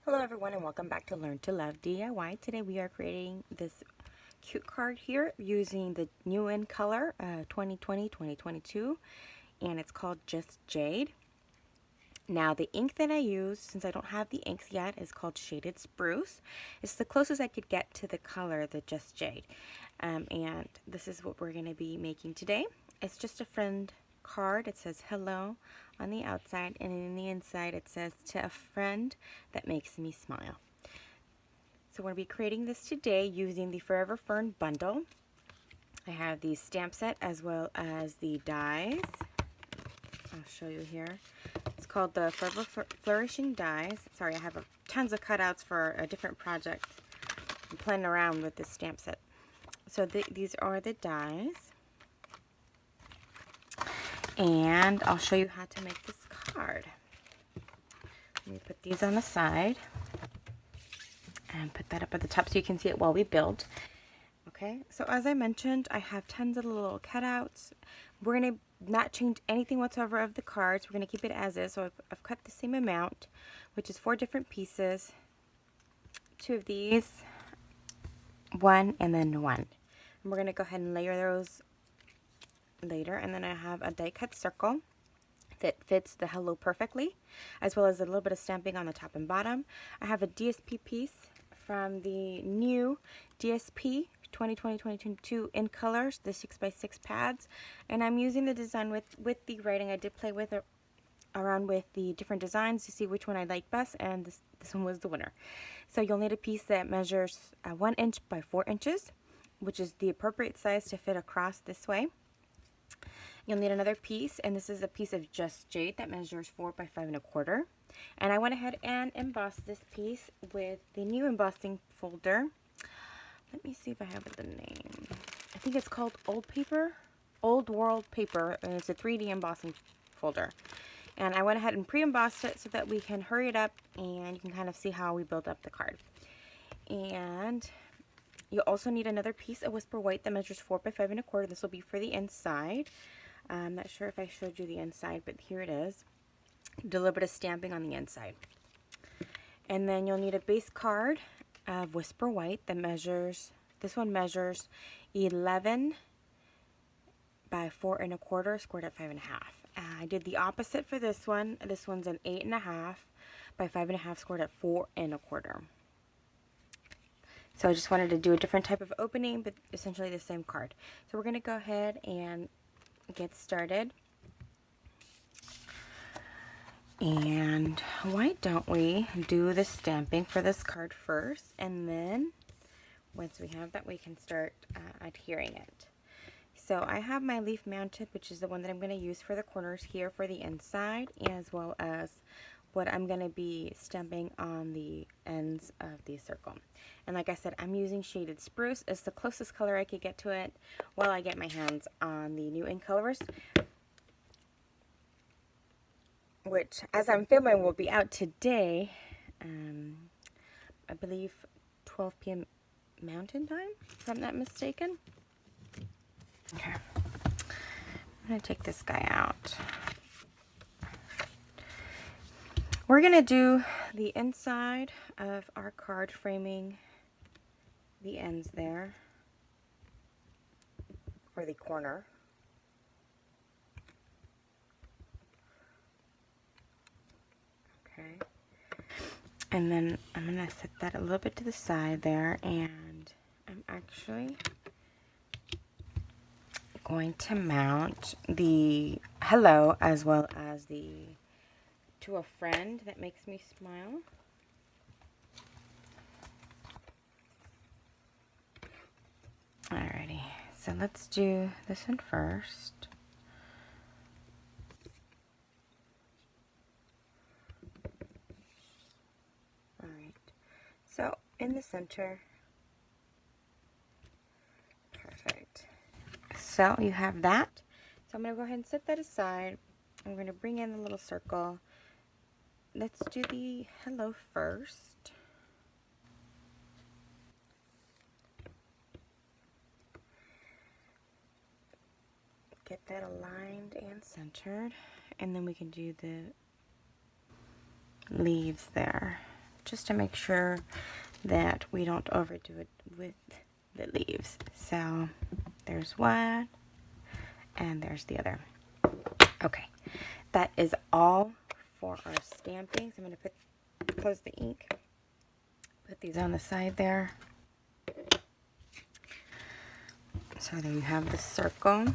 Hello everyone and welcome back to Learn to Love DIY. Today we are creating this cute card here using the new in color 2020-2022 and it's called Just Jade. Now the ink that I use, since I don't have the inks yet, is called Shaded Spruce. It's the closest I could get to the color, the Just Jade. And this is what we're going to be making today. It's just a friend card. It says hello on the outside, and in the inside it says to a friend that makes me smile. So we're going to be creating this today using the Forever Fern Bundle. I have the stamp set as well as the dies. I'll show you here. It's called the Forever Flourishing Dies. Sorry, I have tons of cutouts for a different project. I'm playing around with this stamp set. So these are the dies. And I'll show you how to make this card. Let me put these on the side and put that up at the top so you can see it while we build. Okay, so as I mentioned, I have tons of little cutouts. We're going to not change anything whatsoever of the cards. We're going to keep it as is. So I've cut the same amount, which is 4 different pieces. 2 of these, 1, and then 1. And we're going to go ahead and layer those later. And then I have a die cut circle that fits the hello perfectly, as well as a little bit of stamping on the top and bottom. I have a DSP piece from the new DSP 2020-2022 in colors, the 6x6 pads, and I'm using the design with the writing. I did play with around with the different designs to see which one I like best, and this one was the winner. So you'll need a piece that measures 1 inch by 4 inches, which is the appropriate size to fit across this way. You'll need another piece, and this is a piece of Just Jade that measures 4 by 5 1/4. And I went ahead and embossed this piece with the new embossing folder. Let me see if I have the name. I think it's called Old World Paper, and it's a 3D embossing folder. And I went ahead and pre-embossed it so that we can hurry it up and you can kind of see how we build up the card. And you'll also need another piece of Whisper White that measures 4 by 5 1/4. This will be for the inside. I'm not sure if I showed you the inside, but here it is. Do a little bit of stamping on the inside. And then you'll need a base card of Whisper White that measures, this one measures 11 by 4 1/4, squared at 5 1/2. I did the opposite for this one. This one's an 8 1/2 by 5 1/2, squared at 4 1/4. So I just wanted to do a different type of opening, but essentially the same card. So we're going to go ahead and get started. And why don't we do the stamping for this card first, and then once we have that we can start adhering it. So I have my leaf mounted, which is the one that I'm going to use for the corners here for the inside, as well as what I'm going to be stamping on the ends of the circle. And like I said, I'm using Shaded Spruce. It's the closest color I could get to it while I get my hands on the new ink colors, which as I'm filming will be out today, I believe 12 p.m. Mountain Time, if I'm not mistaken. Okay, I'm going to take this guy out. We're going to do the inside of our card, framing the ends there, or the corner. Okay. And then I'm going to set that a little bit to the side there, and I'm actually going to mount the hello as well as the to a friend that makes me smile. Alrighty, so let's do this one first. Alright, so in the center, perfect. So you have that. So I'm going to go ahead and set that aside. I'm going to bring in the little circle. Let's do the hello first. Get that aligned and centered, and then we can do the leaves there. just to make sure that we don't overdo it with the leaves. So there's one, and there's the other. Okay, that is all for our stampings. I'm going to close the ink, put these on the side there. So there you have the circle.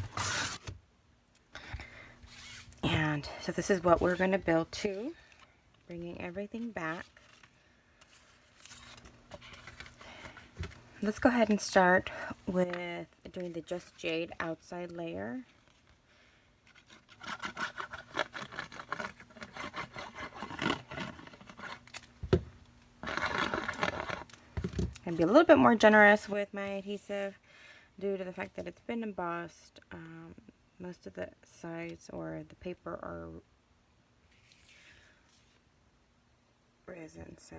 And so this is what we're going to build to, bringing everything back. Let's go ahead and start with doing the Just Jade outside layer. I'm going to be a little bit more generous with my adhesive due to the fact that it's been embossed. Most of the sides or the paper are resin, so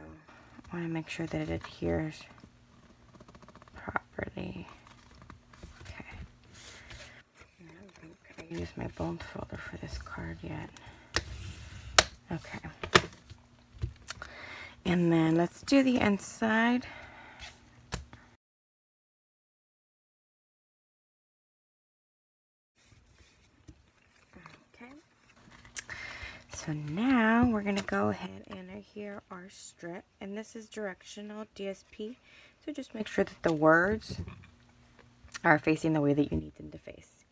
I want to make sure that it adheres properly. Okay. I don't think I used my bone folder for this card yet. Okay. And then let's do the inside. Okay. So now we're going to go ahead and adhere our strip. And this is directional DSP. So just make sure that the words are facing the way that you need them to face.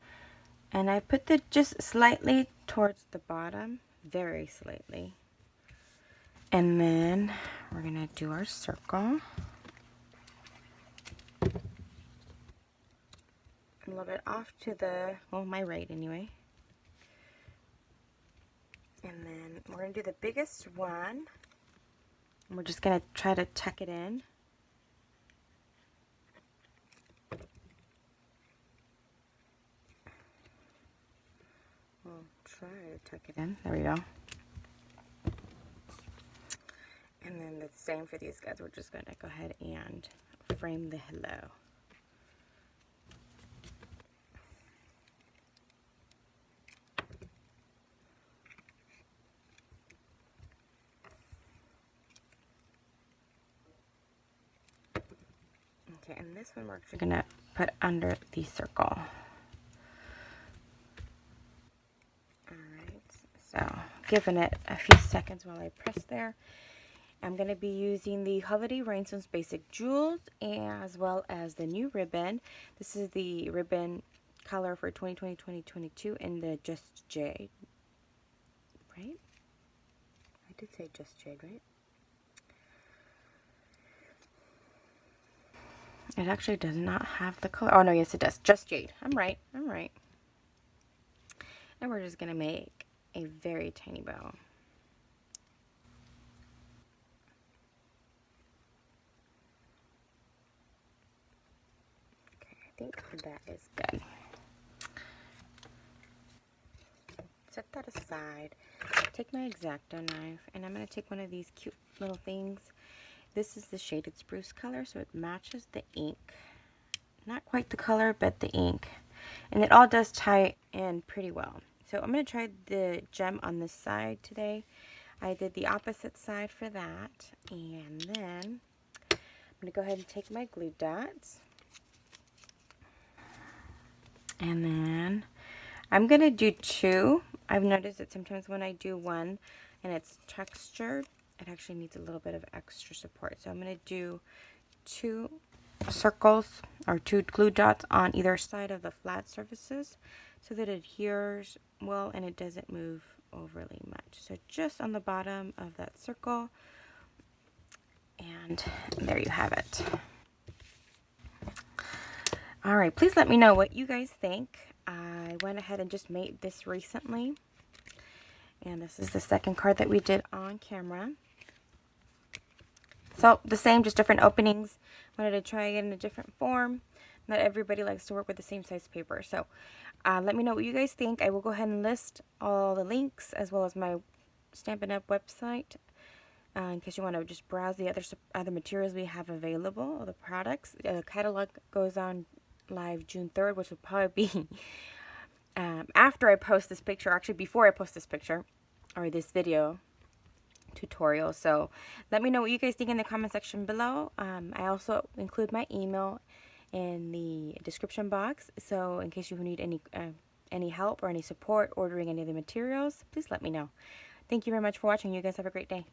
And I put it just slightly towards the bottom, very slightly. And then we're going to do our circle. A little bit off to the, well, my right anyway. And then we're going to do the biggest one. And we're just going to try to tuck it in. We'll try to tuck it in. There we go. And then the same for these guys. We're just going to go ahead and frame the hello. Okay, and this one we're actually going to put under the circle. Alright, so giving it a few seconds while I press there. I'm going to be using the Holiday Rhinestones Basic Jewels as well as the new ribbon. This is the ribbon color for 2020-2022 in the Just Jade. Right? I did say Just Jade, right? It actually does not have the color. Oh, no, yes, it does. Just Jade. I'm right. I'm right. And we're just going to make a very tiny bow. Okay, I think that is good. Set that aside. Take my X-Acto knife, and I'm going to take one of these cute little things. This is the shaded spruce color, so it matches the ink. Not quite the color, but the ink. And it all does tie in pretty well. So I'm going to try the gem on this side today. I did the opposite side for that. And then I'm going to go ahead and take my glue dots. And then I'm going to do two. I've noticed that sometimes when I do one and it's textured, it actually needs a little bit of extra support. So I'm going to do two circles or two glue dots on either side of the flat surfaces so that it adheres well and it doesn't move overly much. So just on the bottom of that circle, and there you have it. All right, please let me know what you guys think. I went ahead and just made this recently, and this is the second card that we did on camera. So the same, just different openings. Wanted to try it in a different form. Not everybody likes to work with the same size paper. So let me know what you guys think. I will go ahead and list all the links as well as my Stampin' Up! Website in case you want to just browse the other materials we have available, all the products. The catalog goes on live June 3rd, which will probably be after I post this picture, actually before I post this picture or this video tutorial. So let me know what you guys think in the comment section below. I also include my email in the description box, so in case you need any help or any support ordering any of the materials, please let me know. Thank you very much for watching. You guys have a great day.